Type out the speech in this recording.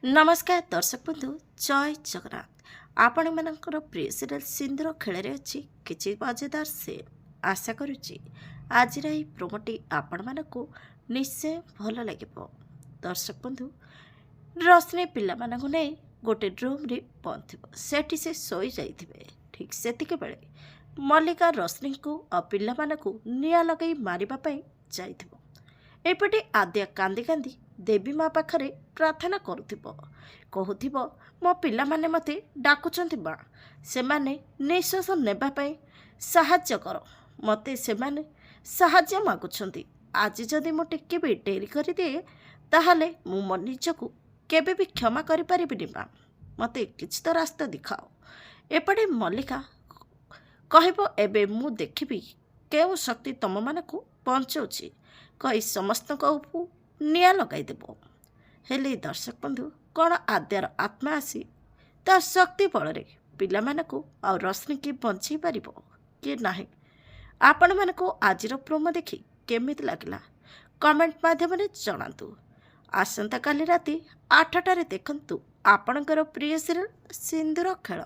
नमस्कार दर्शक बंधु जय जगन्नाथ आपण मानकर प्रिय सीरियल सिंदूर खेल अच्छी किसी मजेदार से आशा करुच्ची आज प्रोमोटी आपण मानक निश्चय भल लगे। दर्शक बंधु रश्मि पिला मानक नहीं गोटे रूम रे बंद थी सेठी से शोई जाइथिबे ठीक सेतिक बेले मल्लिका रश्मि को और पिला मानक निया लगे मारिबा पई जाइथिबो। एपटे आद्या कांदी कांदी देवी माँ पाखरे प्रार्थना करुथिबो कहूथिबो मो पिला माने मते डाकुचंती माँ सेमाने निश्वास नेबा पई साहाय्य कर मते सेमाने साहाय्य मागुछंती आज जदि मो टिके भी डेरी करि दिए ताहाले मु मो निजकु केबे भी क्षमा करि परिबिनी माँ मते किछ तो रास्ता दिखाओ। एपटे मल्लिका कहबो एबे मु देखिबी केउ शक्ति तम मानकु पहुँचाऊँगी कही समस्त निया लगेदेव हेले दर्शक बंधु कौन आद्यार आत्मा आसी तार शक्ति बल पिला मानकु आ रश्मि की बंचई पार कि नहीं आपण मानकु आजिर प्रोमो देखि केमिति लागिला कमेंट माध्यम जनातु। आसंता काली राति 8टारे देखंतु आपणकर प्रिय सीरियल सिंदूर खेल।